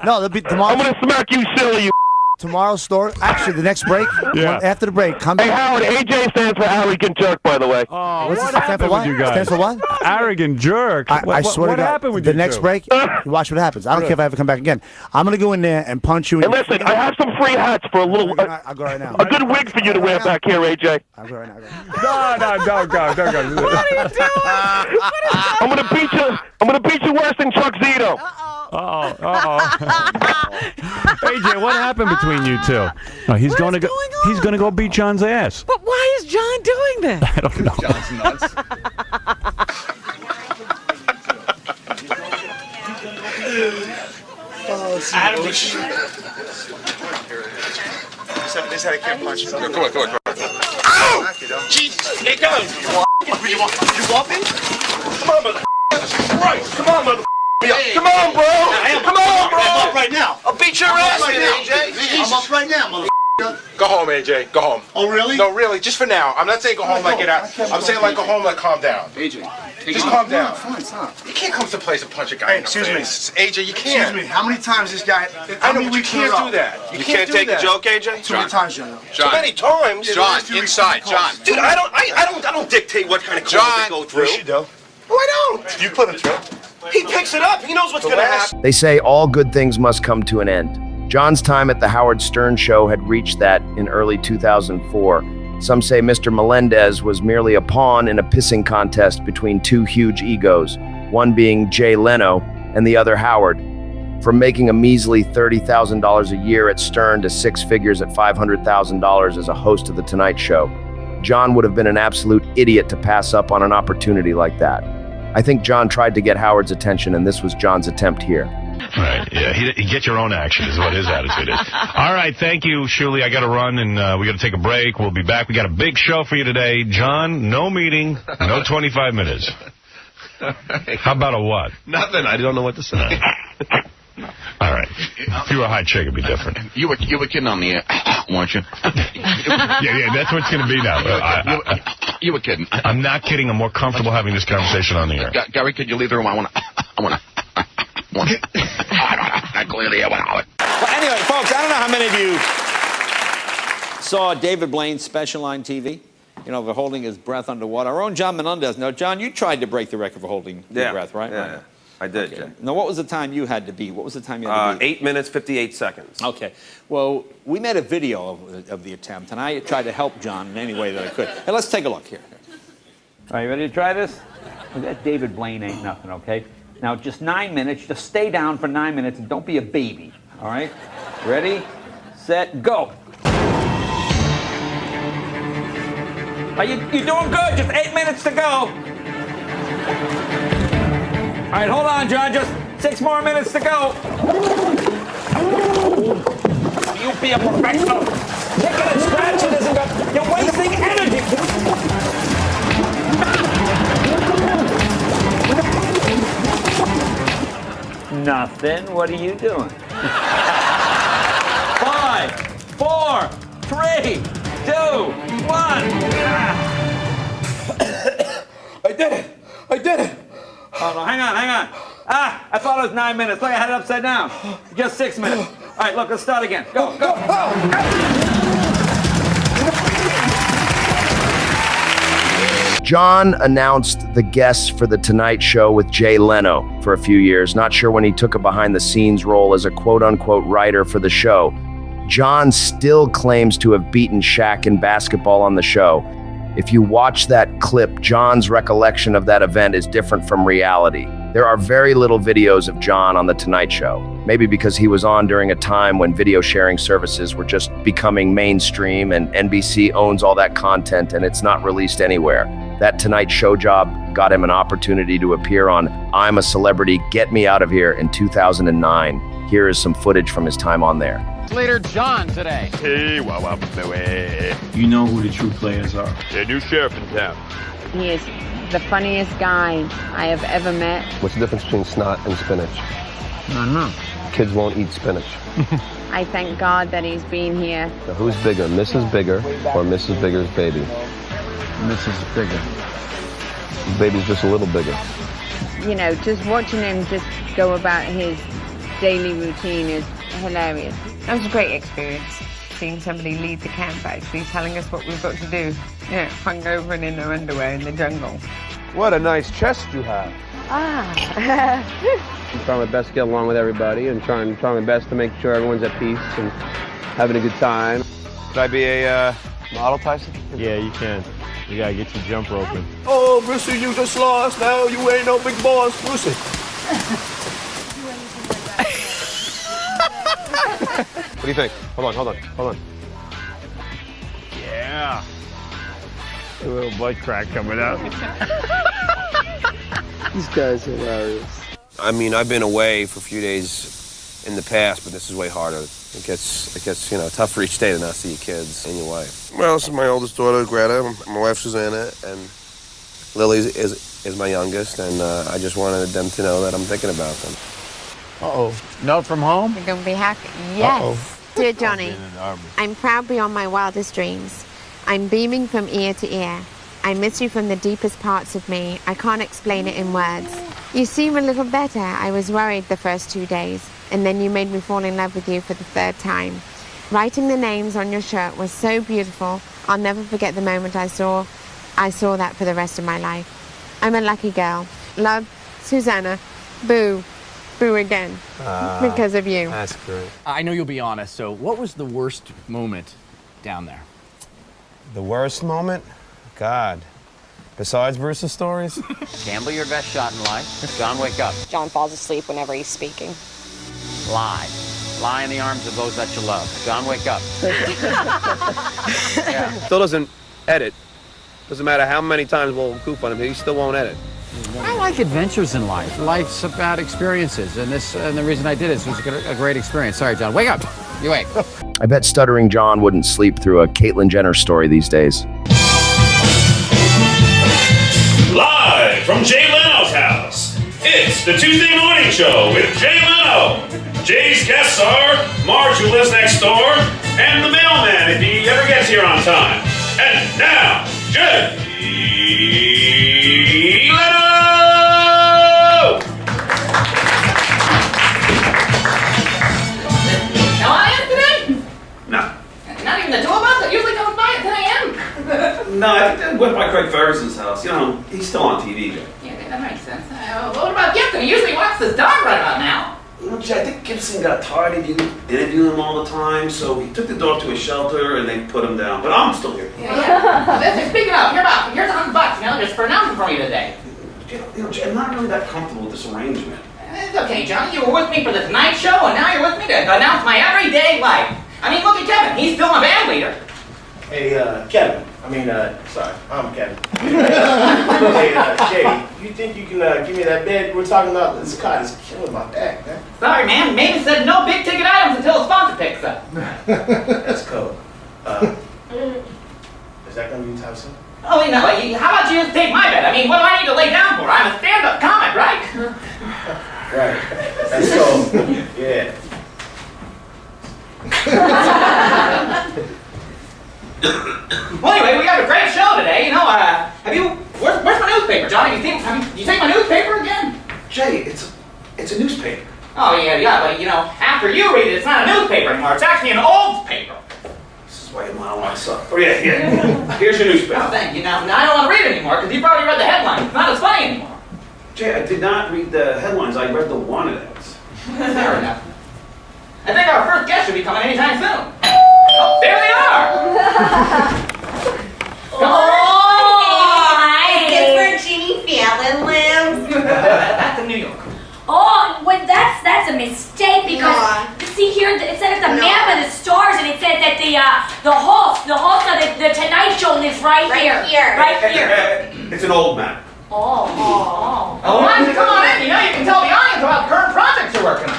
No, there'll be tomorrow. I'm going to smack you silly, you. Tomorrow's story. Actually, the next break. Yeah. After the break, come Hey, back. Howard, AJ stands for arrogant jerk, by the way. Oh, What's what this stand happened for what? with you guys? Stands for what? Arrogant jerk. I swear what to God. happened with the you next two? break? You watch what happens. I don't care if I ever come back again. I'm gonna go in there and punch you. And listen, I have some free hats for a little. I'll go right now. A good wig for you to wear back here, AJ. I'll go right now. No, don't go. What are you doing? I'm gonna beat you. I'm gonna beat you worse than Chuck Zito. AJ, what happened between you two? Oh, he's going to go beat John's ass. But why is John doing that? I don't know. John's nuts. Adam, this had a kid punch. Come on. Ow! Jesus, here it goes. You want me? Come on, mother. Christ, come on, mother. Come on, bro. Come on, bro. I'm up right now. I'll beat your ass, right now. AJ. I'm up right now, mother. Go home, AJ. Go home. Oh, really? No, really. Just for now. I'm not saying go home like get out. I'm saying like go home like calm down. AJ, just calm down. Fine, stop. You can't come to the place and punch a guy in the face. AJ, you can't. Excuse me. How many times this guy? I know, but you can't do that. You can't take a joke, AJ? Too many times, John. Too many times? John, inside, John. Dude, I don't dictate what kind of calls they go through. Yes, you do. No, I don't. You put him through. He picks it up. He knows what's going to happen. They say all good things must come to an end. John's time at the Howard Stern show had reached that in early 2004. Some say Mr. Melendez was merely a pawn in a pissing contest between two huge egos, one being Jay Leno and the other Howard. From making a measly $30,000 a year at Stern to six figures at $500,000 as a host of The Tonight Show, John would have been an absolute idiot to pass up on an opportunity like that. I think John tried to get Howard's attention, and this was John's attempt here. Right, yeah. He get your own action is what his attitude is. All right, thank you, Shuli. I got to run, and we got to take a break. We'll be back. We got a big show for you today. John, no meeting, no 25 minutes. How about a what? Nothing. I don't know what to say. All right. If you were a high chick, it'd be different. You were kidding on the air, weren't you? Yeah, that's what it's going to be now. You were kidding. I'm not kidding. I'm more comfortable having this conversation on the air. Gary, could you leave the room? I want to. I clearly want to. Well, anyway, folks, I don't know how many of you saw David Blaine's special on TV. You know, for holding his breath underwater. Our own John Melendez. Now, John, you tried to break the record for holding your breath, right? Yeah, right. I did. Okay. Now, what was the time you had to beat? What was the time you had to beat? 8 minutes, 58 seconds. Okay. Well, we made a video of the attempt, and I tried to help John in any way that I could. Hey, let's take a look here. All right, you ready to try this? Well, that David Blaine ain't nothing, okay? Now, just 9 minutes. Just stay down for 9 minutes and don't be a baby, all right? Ready, set, go. You're doing good. Just 8 minutes to go. All right, hold on, John. Just 6 more minutes to go. You be a professional. Kicking and scratching isn't good. You're wasting energy. Nothing. What are you doing? 5, 4, 3, 2, 1. I did it. Oh, no, hang on. I thought it was 9 minutes. Look, I had it upside down. Just 6 minutes. All right, look, let's start again. Go. John announced the guests for The Tonight Show with Jay Leno for a few years. Not sure when he took a behind-the-scenes role as a quote-unquote writer for the show. John still claims to have beaten Shaq in basketball on the show. If you watch that clip, John's recollection of that event is different from reality. There are very little videos of John on The Tonight Show, maybe because he was on during a time when video sharing services were just becoming mainstream and NBC owns all that content and it's not released anywhere. That Tonight Show job got him an opportunity to appear on I'm a Celebrity, Get Me Out of Here in 2009. Here is some footage from his time on there. Leader John today. Hey, wow, baby. You know who the true players are. Yeah, new sheriff in town. He is the funniest guy I have ever met. What's the difference between snot and spinach? I don't know. Kids won't eat spinach. I thank God that he's been here. Now, who's bigger, Mrs. Bigger or Mrs. Bigger's baby? Mrs. Bigger. The baby's just a little bigger. You know, just watching him just go about his daily routine is hilarious. That was a great experience, seeing somebody lead the camp, actually telling us what we've got to do. You know, hungover and in their underwear in the jungle. What a nice chest you have. Ah. I'm trying my best to get along with everybody and trying my best to make sure everyone's at peace and having a good time. Could I be a model, Tyson? Yeah, you can. You gotta get your jump roping. Oh, Brucey, you just lost. Now you ain't no big boss, Brucey. What do you think? Hold on. Yeah. A little butt crack coming out. This guy's hilarious. I mean, I've been away for a few days in the past, but this is way harder. It gets, tough for each day to not see your kids and your wife. Well, this is my oldest daughter, Greta, my wife, Susanna, and Lily is my youngest, and I just wanted them to know that I'm thinking about them. Uh-oh. Note from home? You're gonna be happy. Yes. Uh-oh. Dear Johnny, I'm proud beyond my wildest dreams. I'm beaming from ear to ear. I miss you from the deepest parts of me. I can't explain it in words. You seem a little better. I was worried the first 2 days, and then you made me fall in love with you for the third time. Writing the names on your shirt was so beautiful. I'll never forget the moment I saw that for the rest of my life. I'm a lucky girl. Love, Susanna. Boo. Boo again. Because of you. That's great. I know you'll be honest, so what was the worst moment down there? The worst moment? God. Besides Bruce's stories? Gamble your best shot in life. John, wake up. John falls asleep whenever he's speaking. Lie. Lie in the arms of those that you love. John, wake up. Yeah. Still doesn't edit. Doesn't matter how many times we'll goof on him, he still won't edit. I like adventures in life. Life's about experiences, and the reason I did it was a great experience. Sorry, John. Wake up. You wake. I bet Stuttering John wouldn't sleep through a Caitlyn Jenner story these days. Live from Jay Leno's house, it's the Tuesday Morning Show with Jay Leno. Jay's guests are Marge, who lives next door, and the mailman if he ever gets here on time. And now, Jay Leno! Am I in today? No. Not even the two of us that usually comes by at 10 a.m.? No, I think they went by Craig Ferguson's house. You know, he's still on TV, Jay. Yeah, that makes sense. What about Gibson? He usually walks his dog right about now. You know, Jay, I think Gibson got tired of interviewing him all the time, so he took the dog to a shelter and they put him down. But I'm still here. Yeah. Listen, speaking of, here's $100, just for announcing for you today. You know, Jay, I'm not really that comfortable with this arrangement. It's okay, Johnny. You were with me for the Tonight Show, and now you're with me to announce my everyday life. I mean, look at Kevin. He's still my band leader. Hey, Kevin. Sorry, I'm Kevin. Hey, Jay, you think you can give me that bed? We're talking about this cot is killing my back, man. Sorry, man. Maven said no big ticket items until a sponsor picks up. That's cool. Is that gonna be Tyson? Oh, wait, no. How about you just take my bed? I mean, what do I need to lay down for? I'm a stand-up comic, right? Right. That's cool. Yeah. Well, anyway, we have a great show today. You know, where's my newspaper, John? You take my newspaper again? Jay, it's a newspaper. Oh, yeah, but, after you read it, it's not a newspaper anymore. It's actually an old paper. This is That's why you don't want to suck. Oh, yeah. Here's your newspaper. Oh, thank you. Now I don't want to read it anymore because you've already read the headline. It's not as funny anymore. Jay, I did not read the headlines. I read the wanted ads. Fair enough. I think our first guest should be coming anytime soon. Oh, there they are! Is this where Jimmy Fallon lives? That's in New York. Oh, well, that's a mistake because see here it said it's a map of the stars and it said that the host of the Tonight Show lives right here. It's an old map. Oh. Well, why don't you come on in? You know, you can tell the audience about current projects you're working on.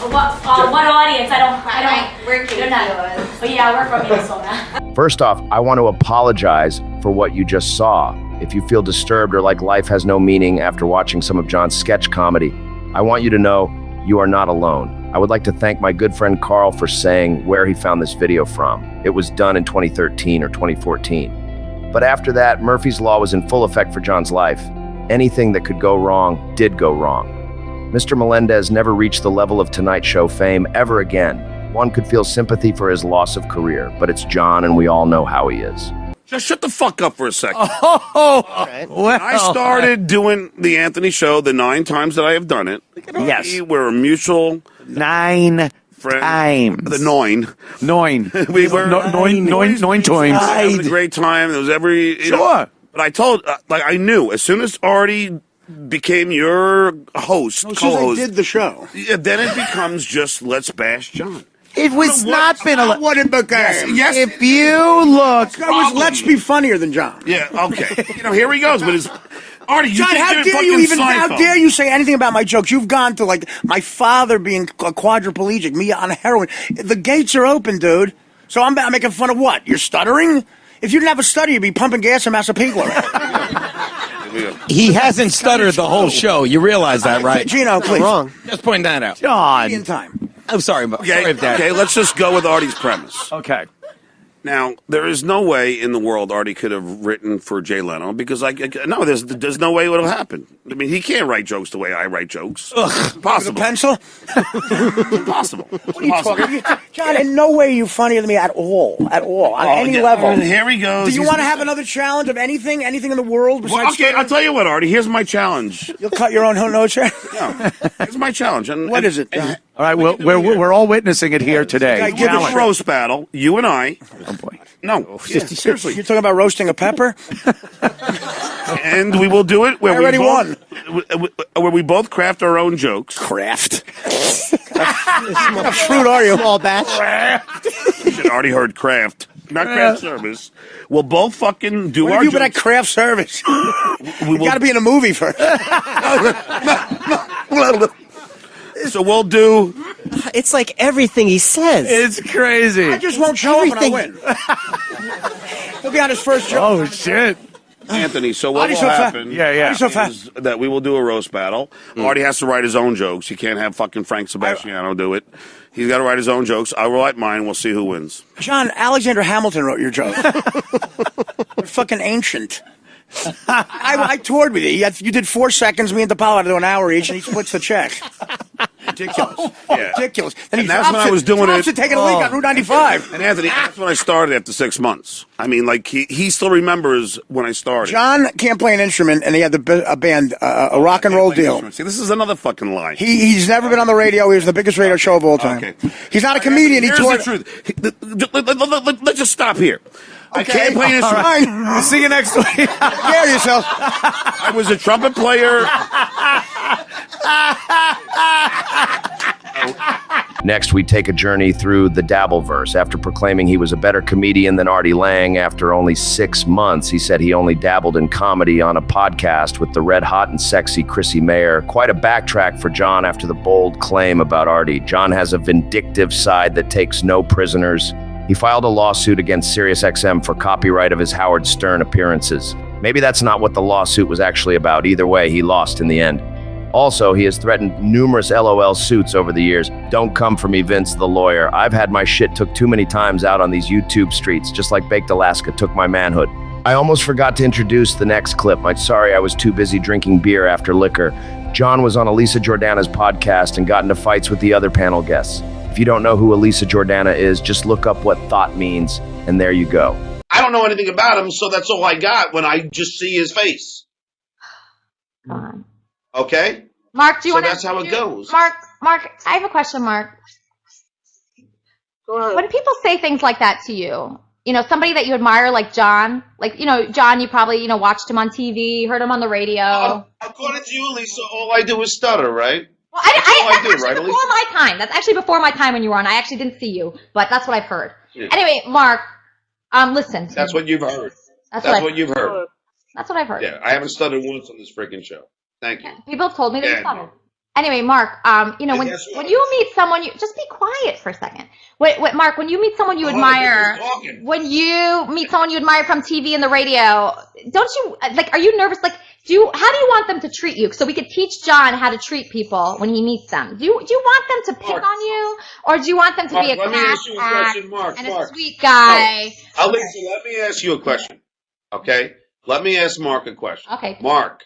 What audience? I don't. We're They're not. Oh yeah, we're from Minnesota. First off, I want to apologize for what you just saw. If you feel disturbed or like life has no meaning after watching some of John's sketch comedy, I want you to know you are not alone. I would like to thank my good friend Carl for saying where he found this video from. It was done in 2013 or 2014. But after that, Murphy's Law was in full effect for John's life. Anything that could go wrong did go wrong. Mr. Melendez never reached the level of Tonight Show fame ever again. One could feel sympathy for his loss of career, but it's John and we all know how he is. Just shut the fuck up for a second. Well. When I started doing the Anthony Show, the 9 times that I have done it, Yes. we're a mutual 9 friend. times. The 9. 9. We were 9 times. having a great time. There was every Sure. But I told, I knew as soon as Arty became your host, co-host, I did the show. Yeah, then it becomes just let's bash John. It was not been a. What it became. Yes. If you look, Let's be funnier than John. Yeah. Okay. Here he goes. But it's Arty. You John, just how did dare you fucking even? Seinfeld. How dare you say anything about my jokes? You've gone to like my father being a quadriplegic, me on heroin. The gates are open, dude. So I'm making fun of what? You're stuttering? If you didn't have a stutter, you'd be pumping gas in Massapequa. He hasn't stuttered the whole show. You realize that, right? Gino, please. Wrong. Just point that out. John. In time. I'm sorry, but sorry, Dad. Okay, let's just go with Arty's premise. Okay. Now, there is no way in the world Arty could have written for Jay Leno because there's no way it would have happened. I mean, he can't write jokes the way I write jokes. Impossible. With a pencil? Impossible. What are you talking? John, in no way are you funnier than me at all. At all. On any level. And here he goes. Do you want to have another challenge of anything? Anything in the world besides Well, okay, I'll tell you what, Arty. Here's my challenge. You'll cut your own notes here? No. Here's my challenge. What is it? All right, we're all witnessing it here today. We'll do a roast battle, you and I. Oh, boy. No, seriously. You're talking about roasting a pepper? And we will do it where I already won. Where we both craft our own jokes. Craft. What kind of fruit are you? Small batch. You should already heard craft. Not craft service. We'll both fucking do What our have you been jokes. at craft service? You got to be in a movie first. So we'll do. It's like everything he says. It's crazy. I just won't show up and I'll win. He'll be on his first joke. Oh, shit. Anthony, so what Arty's will so fat. happen Arty's so fat. is that we will do a roast battle. Arty has to write his own jokes. He can't have fucking Frank Sebastiano do it. He's got to write his own jokes. I will write mine. We'll see who wins. John, Alexander Hamilton wrote your joke. They're fucking ancient. I toured with you. You did 4 seconds. Me and DePaulo had to do an hour each, and he splits the check. Ridiculous. Yeah. Ridiculous. Then he that's when I was doing it. Taking a leak on Route 95. And Anthony, that's when I started after 6 months. I mean, like, he still remembers when I started. John can't play an instrument, and he had a band, a rock and roll deal. See, this is another fucking lie. He's never been on the radio. He was the biggest radio show of all time. Okay. He's not a comedian. Here's he toured. the truth. Let's just stop here. I can't play an instrument. Right. See you next week. Scare yourself. I was a trumpet player. Next, we take a journey through the dabbleverse. After proclaiming he was a better comedian than Arty Lang, after only 6 months, he said he only dabbled in comedy on a podcast with the red hot and sexy Chrissy Mayer. Quite a backtrack for John after the bold claim about Arty. John has a vindictive side that takes no prisoners. He filed a lawsuit against SiriusXM for copyright of his Howard Stern appearances. Maybe that's not what the lawsuit was actually about. Either way, he lost in the end. Also, he has threatened numerous LOL suits over the years. Don't come for me, Vince the lawyer. I've had my shit took too many times out on these YouTube streets, just like Baked Alaska took my manhood. I almost forgot to introduce the next clip. I'm sorry I was too busy drinking beer after liquor. John was on Elisa Jordana's podcast and got into fights with the other panel guests. If you don't know who Elisa Jordana is, just look up what thought means, and there you go. I don't know anything about him, so that's all I got when I just see his face. Come on. Okay? Mark, do you So want to... that's how it goes. Mark, I have a question, Mark. Go ahead. When people say things like that to you, you know, somebody that you admire like John, like, you know, John, you probably, you know, watched him on TV, heard him on the radio. According to you, Lisa, all I do is stutter, right? Well, That's all I do, that's right, actually before my time. That's actually before my time when you were on. I actually didn't see you, but that's what I've heard. Yeah. Anyway, Mark, listen. That's what you've heard. That's what you've heard. That's what I've heard. Yeah, I haven't stuttered once on this freaking show. Thank you. People have told me that you Yeah. stuttered. Anyway, Mark, you know, when you meet someone, you just be quiet for a second. Mark, when you meet someone you admire, when you meet someone you admire from TV and the radio, don't you, like, are you nervous? Like, how do you want them to treat you? So we could teach John how to treat people when he meets them. Do you want them to pick on you? Or do you want them to be a let me ask you a question, Mark. a sweet guy? Oh, Lisa, let me ask you a question. Okay? Let me ask Mark a question. Okay. Mark,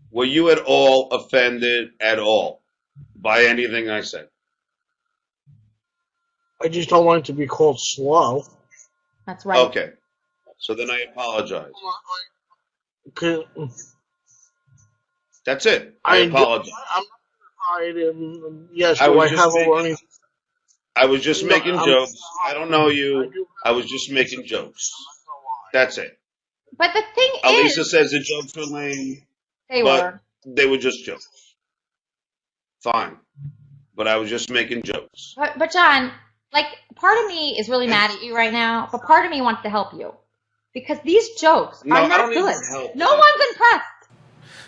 were you at all offended at all by anything I said? I just don't want it to be called slow. That's right. Okay. So then I apologize. That's it. I apologize. I'm tired and yes, I do was I just have making- a learning? I was just No, making I'm- jokes. I don't know you. I was just making jokes. That's it. But the thing Elisa is, says the jokes were lame. They but were. They were just jokes. Fine. But I was just making jokes. but John, like, part of me is really mad at you right now, but part of me wants to help you. Because these jokes No, are I not don't need good. your help. No one's impressed.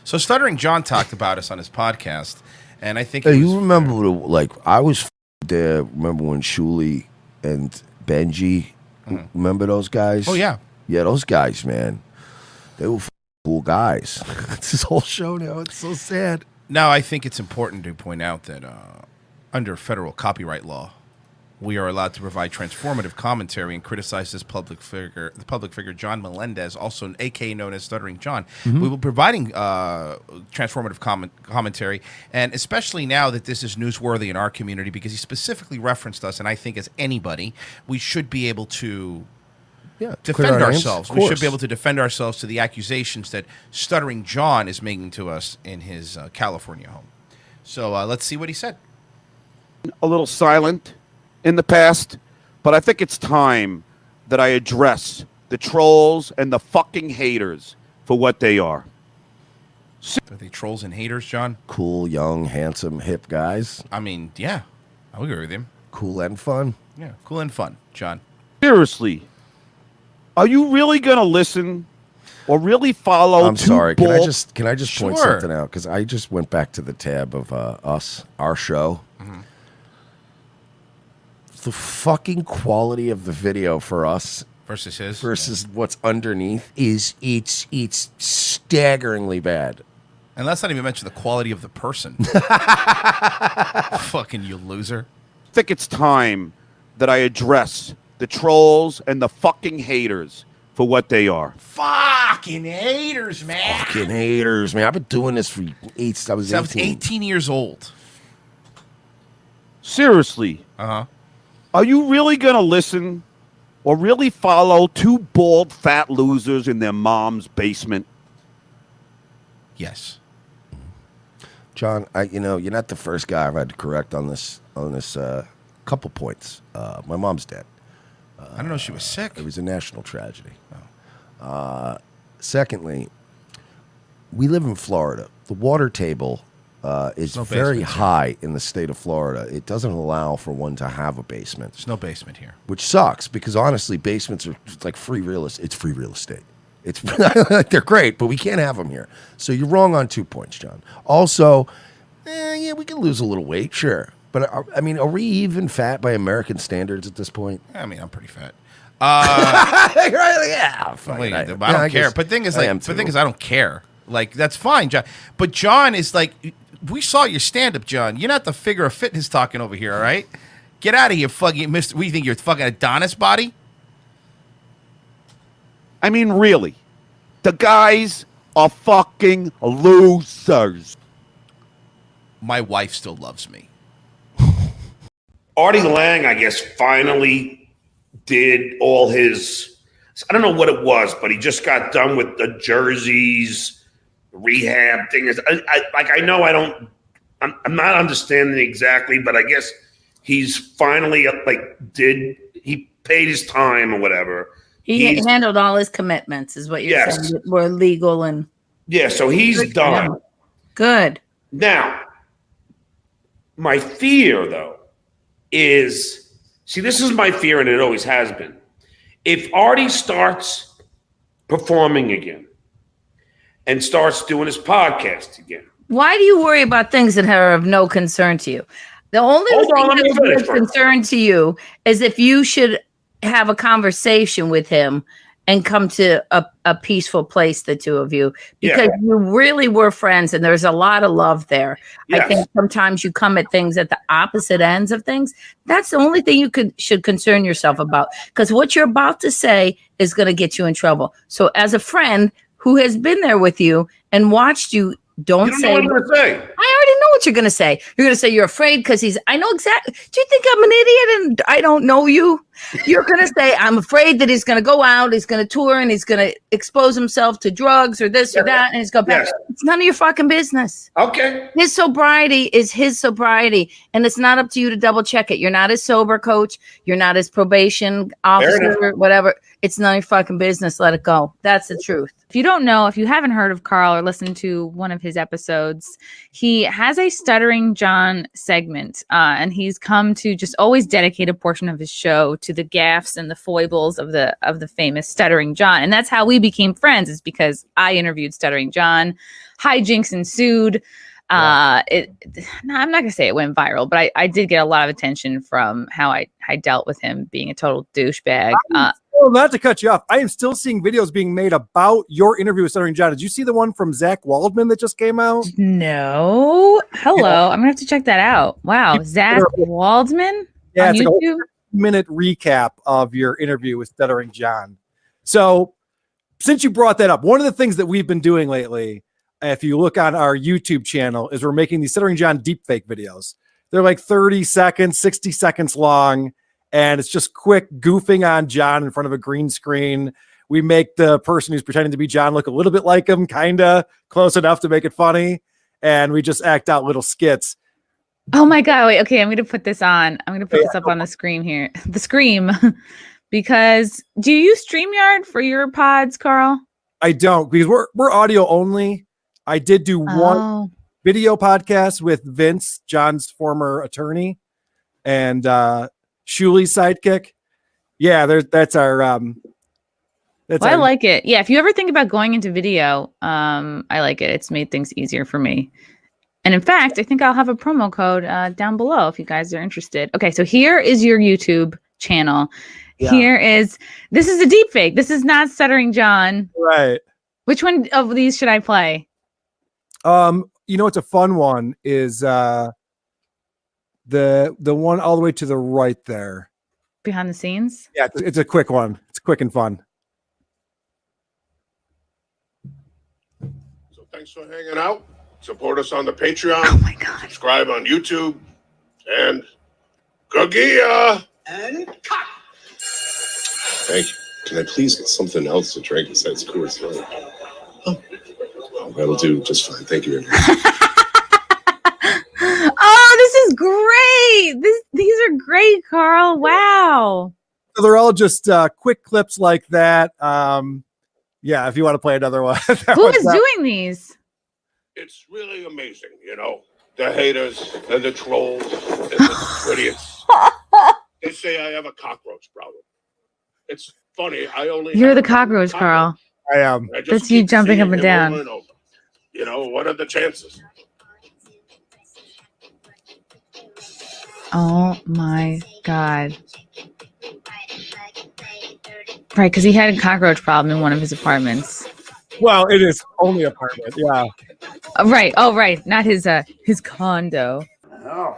So Stuttering John talked about us on his podcast, and I think Hey, you remember I was there. Remember when Shuli and Benji? Remember those guys? Oh, yeah. Yeah, those guys, man. They were cool guys. It's this whole show now. It's so sad. Now, I think it's important to point out that under federal copyright law, we are allowed to provide transformative commentary and criticize this public figure, the public figure John Melendez, also aka known as Stuttering John. Mhm. We will be providing transformative commentary, and especially now that this is newsworthy in our community because he specifically referenced us, and I think as anybody, we should be able to clear defend our names, ourselves. of We should course. be able to defend ourselves to the accusations that Stuttering John is making to us in his California home. So let's see what he said. A little silent in the past, but I think it's time that I address the trolls and the fucking haters for what they are. Are they trolls and haters, John? Cool, young, handsome, hip guys. I mean, yeah, I would agree with him. Cool and fun. Yeah, cool and fun, John. Seriously, are you really gonna listen or really follow? I'm sorry. Can I just point Sure. something out? Because I just went back to the tab of our show. The fucking quality of the video for us versus his versus what's underneath is it's staggeringly bad. And let's not even mention the quality of the person. Fucking you loser. I think it's time that I address the trolls and the fucking haters for what they are. Fucking haters, man. Fucking haters, man. I've been doing this for I was 18 years old. Seriously. Uh-huh. Are you really going to listen or really follow two bald fat losers in their mom's basement? Yes. John, you're not the first guy I've had to correct on this couple points. My mom's dead. I don't know she was sick. It was a national tragedy. Secondly, we live in Florida. The water table is no very basement here. high in the state of Florida. It doesn't allow for one to have a basement. There's no basement here. Which sucks because honestly, basements are like free real estate. It's free real estate. It's they're great, but we can't have them here. So you're wrong on 2 points, John. Also, yeah, we can lose a little weight, sure. But are we even fat by American standards at this point? I mean, I'm pretty fat. Yeah, Wait, I I don't guess care. But thing is, I am the thing too. is, I don't care. Like that's fine, John. But John is like, we saw your stand-up, John. You're not the figure of fitness talking over here, all right? Get out of here, fucking Mister. We think you're fucking Adonis body. I mean, really. The guys are fucking losers. My wife still loves me. Arty Lang, I guess, finally did all his, I don't know what it was, but he just got done with the jerseys, rehab thing. I'm not understanding exactly, but I guess he's finally he paid his time or whatever. He handled all his commitments, is what you're saying. That were legal and so he's done. Good. Now, my fear though is, this is my fear, and it always has been. If Arty starts performing again and starts doing his podcast again, why do you worry about things that are of no concern to you? The only thing that's of concern to you is if you should have a conversation with him and come to a peaceful place, the two of you, because you really were friends and there's a lot of love there. Yes. I think sometimes you come at things at the opposite ends of things. That's the only thing you should concern yourself about, because what you're about to say is going to get you in trouble. So as a friend who has been there with you and watched you, don't say what I'm going to say. I already know what you're going to say. You're going to say you're afraid because I know exactly. Do you think I'm an idiot and I don't know you? You're going to say, I'm afraid that he's going to go out, he's going to tour, and he's going to expose himself to drugs or this or that, and he's going back. Yes. It's none of your fucking business. Okay. His sobriety is his sobriety, and it's not up to you to double check it. You're not his sober coach. You're not his probation officer, whatever. It's none of your fucking business. Let it go. That's the truth. If you don't know, if you haven't heard of Carl or listened to one of his episodes, he has a Stuttering John segment, and he's come to just always dedicate a portion of his show to the gaffes and the foibles of the famous Stuttering John. And that's how we became friends, is because I interviewed Stuttering John. Hijinks ensued. I'm not going to say it went viral, but I did get a lot of attention from how I dealt with him being a total douchebag. Not to cut you off, I am still seeing videos being made about your interview with Stuttering John. Did you see the one from Zach Waldman that just came out? No. Hello. I'm going to have to check that out. Wow. Zach Waldman on it's YouTube? Like a minute recap of your interview with Stuttering John. So since you brought that up, one of the things that we've been doing lately, if you look on our YouTube channel, is we're making these Stuttering John deepfake videos. They're like 30 seconds, 60 seconds long. And it's just quick goofing on John in front of a green screen. We make the person who's pretending to be John look a little bit like him, kind of close enough to make it funny. And we just act out little skits. Oh my God. Wait, okay. I'm going to put this on. I'm going to put this up on the screen here. The scream. Because do you use StreamYard for your pods, Carl? I don't, because we're audio only. I did do one video podcast with Vince, John's former attorney, and Shuli's sidekick. Yeah, that's our I like it. Yeah, if you ever think about going into video, I like it. It's made things easier for me. And in fact, I think I'll have a promo code down below if you guys are interested. Okay, so here is your YouTube channel. Yeah. This is a deep fake. This is not Stuttering John. Right. Which one of these should I play? It's a fun one is the one all the way to the right there. Behind the scenes? Yeah, it's a quick one. It's quick and fun. So thanks for hanging out. Support us on the Patreon. Oh my God. Subscribe on YouTube. And Gagia. And cut. Thank you. Can I please get something else to drink besides Coors Light? Oh, that'll do just fine. Thank you, everyone. Oh, this is great. These are great, Carl. Wow. So they're all just quick clips like that. Yeah, if you want to play another one. Who is doing these? It's really amazing, the haters and the trolls and the idiots. They say I have a cockroach problem. It's funny. You're the cockroach, Carl. I am. That's you jumping up and down. Over and over. What are the chances? Oh my God. Right, because he had a cockroach problem in one of his apartments. Well, it is only apartment, yeah. Right. Oh, right. Not his condo. Oh.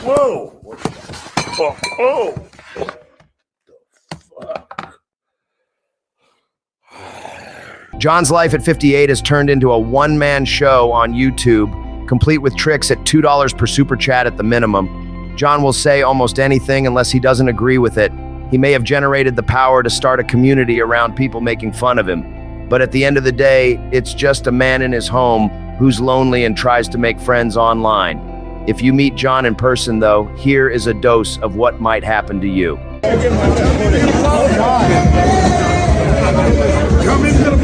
Whoa. Oh. John's life at 58 has turned into a one-man show on YouTube complete with tricks at $2 per super chat at the minimum. John will say almost anything unless he doesn't agree with it. He may have generated the power to start a community around people making fun of him. But at the end of the day, it's just a man in his home who's lonely and tries to make friends online. If you meet John in person, though, here is a dose of what might happen to you. Come into the